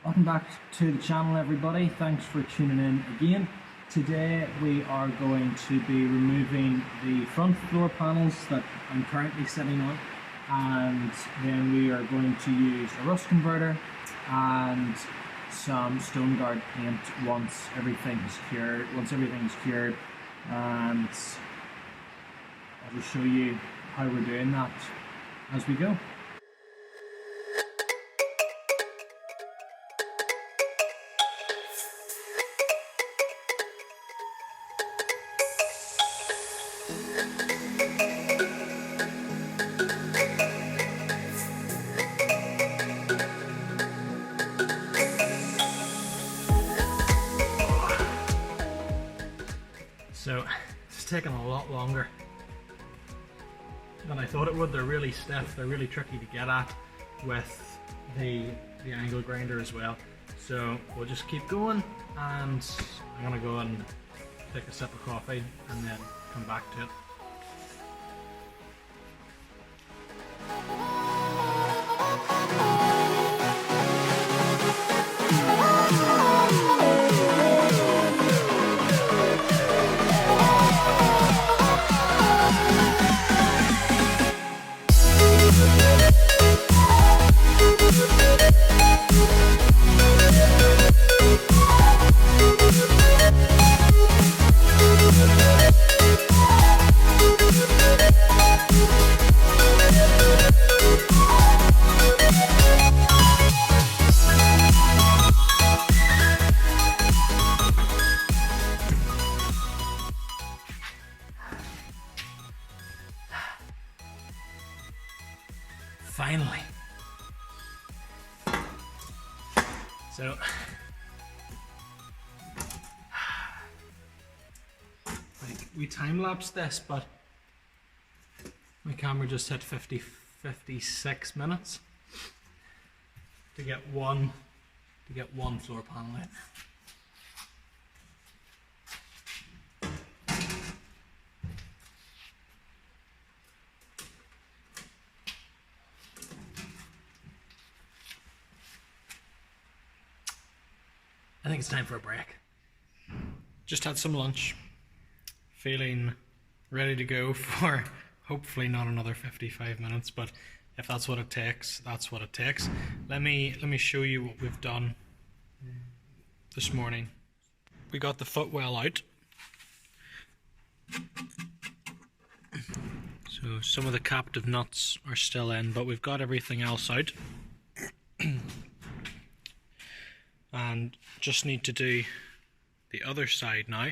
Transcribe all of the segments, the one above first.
Welcome back to the channel, everybody. Thanks for tuning in again. Today we are going to be removing the front floor panels that I'm currently sitting on, and then we are going to use a rust converter and some stone guard paint once everything is cured. And I'll just show you how we're doing that as we go. So it's taken a lot longer than I thought it would. They're really stiff, they're really tricky to get at with the angle grinder as well. So we'll just keep going, and I'm gonna go and take a sip of coffee and then come back to it. Finally. So we time-lapsed this, but my camera just hit 56 minutes to get one floor panel out. I think it's time for a break. Just had some lunch, feeling ready to go for hopefully not another 55 minutes, but if that's what it takes, that's what it takes. Let me show you what we've done this morning. We got the footwell out. So some of the captive nuts are still in, but we've got everything else out. And just need to do the other side now.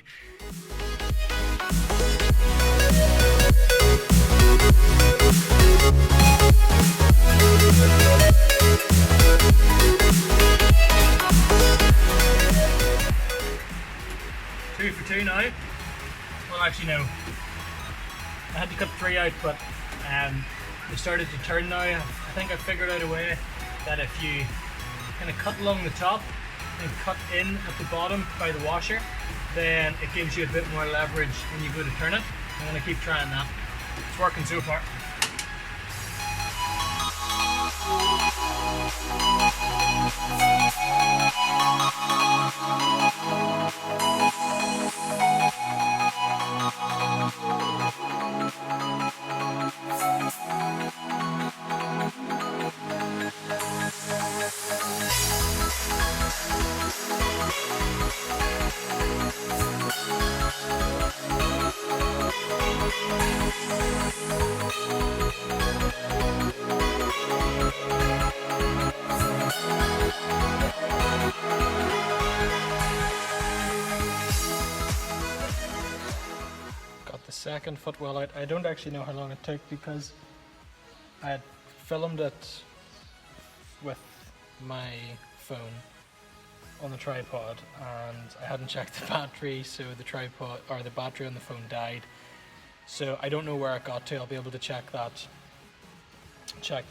Two for two now. Well, actually no. I had to cut 3 out, but they started to turn now. I think I figured out a way that if you kind of cut along the top and cut in at the bottom by the washer, then it gives you a bit more leverage when you go to turn it. I'm going to keep trying that. It's working so far. Second footwell out. I don't actually know how long it took because I had filmed it with my phone on the tripod and I hadn't checked the battery, so the tripod or the battery on the phone died. So I don't know where it got to. I'll be able to check that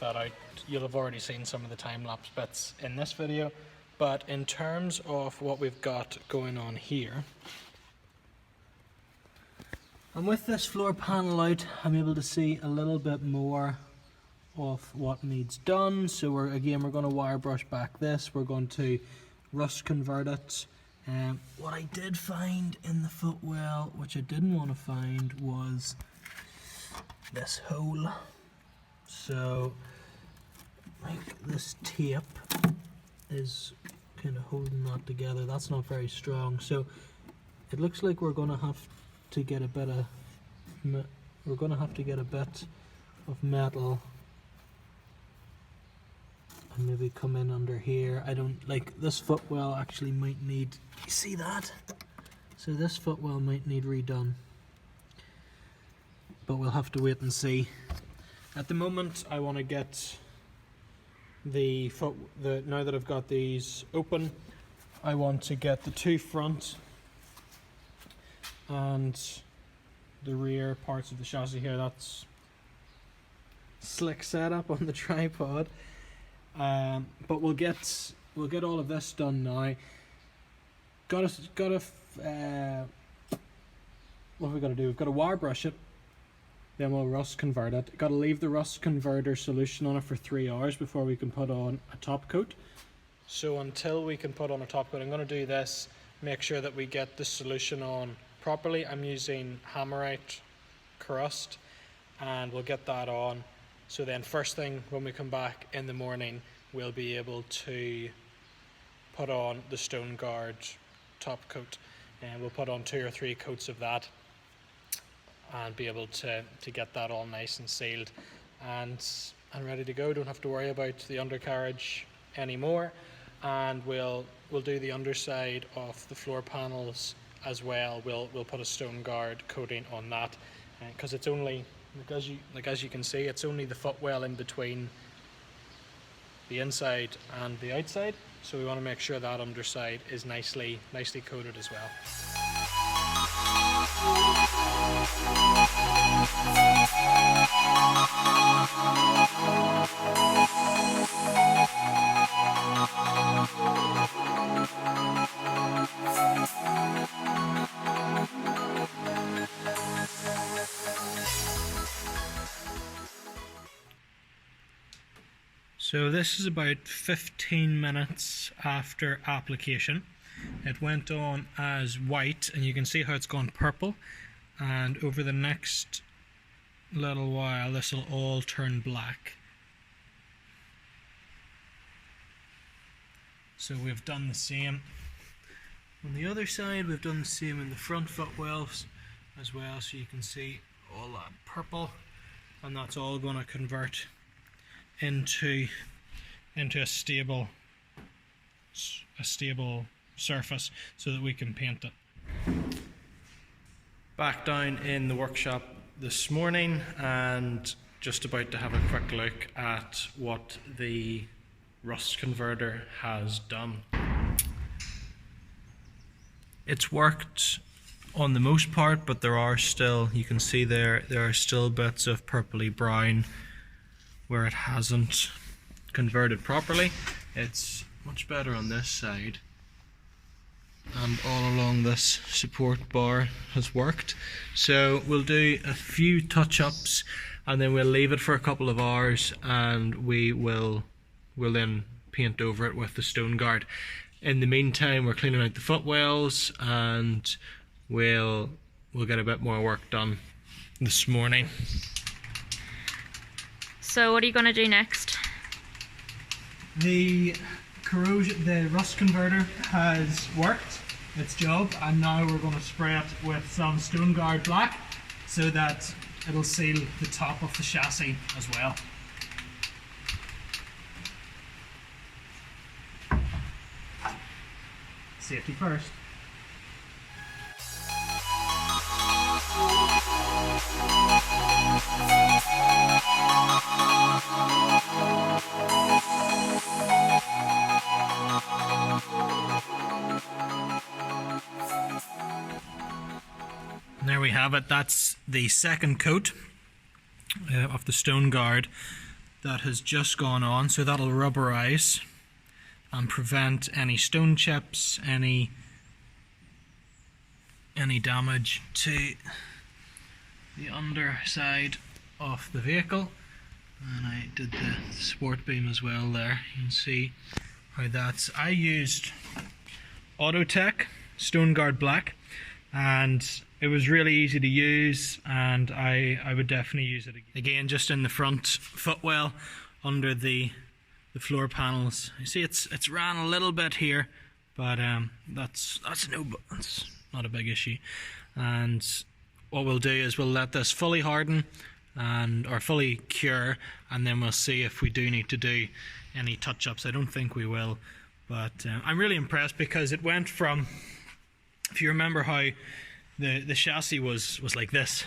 out. You'll have already seen some of the time-lapse bits in this video, but in terms of what we've got going on here, and with this floor panel out, I'm able to see a little bit more of what needs done. So we're going to wire brush back this. We're going to rust convert it. What I did find in the footwell, which I didn't want to find, was this hole. So like this tape is kind of holding that together. That's not very strong. So it looks like we're going to have to get a bit of metal and maybe come in under here. I don't like this footwell actually might need, you see that? So this footwell might need redone, but we'll have to wait and see. At the moment I want to get now that I've got these open, I want to get the two front and the rear parts of the chassis here. That's slick setup on the tripod, but we'll get all of this done now. What have we got to do? We've got to wire brush it, then we'll rust convert it. Got to leave the rust converter solution on it for 3 hours before we can put on a top coat. So until we can put on a top coat, I'm going to do this, make sure that we get the solution on properly. I'm using Hammerite crust, and we'll get that on. So then first thing when we come back in the morning, we'll be able to put on the stone guard top coat, and we'll put on 2 or 3 coats of that and be able to get that all nice and sealed and ready to go. Don't have to worry about the undercarriage anymore, and we'll do the underside of the floor panels as well. We'll put a stone guard coating on that, because it's only, as you can see, it's only the footwell in between the inside and the outside, so we want to make sure that underside is nicely coated as well. So this is about 15 minutes after application. It went on as white, and you can see how it's gone purple, and over the next little while this will all turn black. So we've done the same on the other side. We've done the same in the front footwells as well, so you can see all that purple, and that's all going to convert into a stable surface so that we can paint it. Back down in the workshop this morning, and just about to have a quick look at what the rust converter has done. It's worked on the most part, but there are still, you can see there are still bits of purpley brown where it hasn't converted properly. It's much better on this side, and all along this support bar has worked. So we'll do a few touch-ups and then we'll leave it for a couple of hours, and we'll then paint over it with the stone guard. In the meantime, we're cleaning out the footwells, and we'll get a bit more work done this morning. So what are you going to do next? The rust converter has worked its job, and now we're going to spray it with some stone guard black so that it'll seal the top of the chassis as well. Safety first. And there we have it. That's the second coat of the stone guard that has just gone on, so that'll rubberize and prevent any stone chips, any damage to the underside of the vehicle. and I did the sport beam as well there. You can see how that's... I used Autotech Stoneguard Black, and it was really easy to use, and I would definitely use it again. Again, just in the front footwell under the floor panels. You see it's ran a little bit here, but that's not a big issue. And what we'll do is we'll let this fully harden or fully cure, and then we'll see if we do need to do any touch-ups. I don't think we will, but I'm really impressed because it went from, if you remember how the chassis was like this,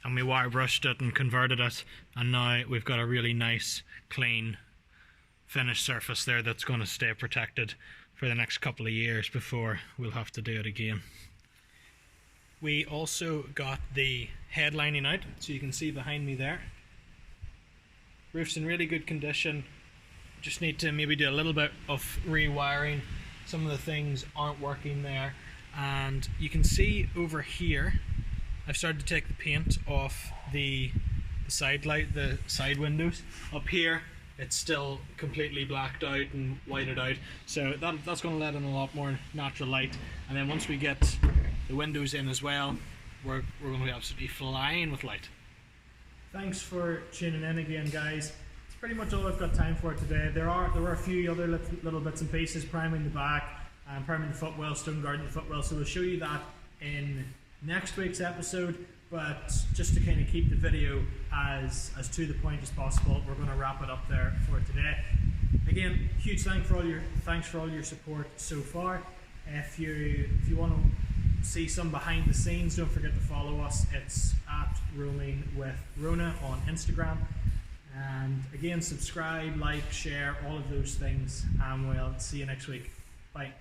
and we wire brushed it and converted it, and now we've got a really nice clean finished surface there that's going to stay protected for the next couple of years before we'll have to do it again. We also got the headlining out, so you can see behind me there. Roof's in really good condition. Just need to maybe do a little bit of rewiring. Some of the things aren't working there, and you can see over here I've started to take the paint off the side light, the side windows. Up here it's still completely blacked out and whited out, so that's going to let in a lot more natural light. And then once we get the windows in as well, we're going to be absolutely flying with light. Thanks for tuning in again, guys. It's pretty much all I've got time for today. There were a few other little bits and pieces, priming the back, priming the footwell, Stoneguarding the footwell, so we'll show you that in next week's episode. But just to kind of keep the video as to the point as possible, we're going to wrap it up there for today. Again, huge thanks for all your support so far. If you want to see some behind the scenes, don't forget to follow us. It's at Roaming with Rona on Instagram. And again, subscribe, like, share, all of those things, and we'll see you next week. Bye.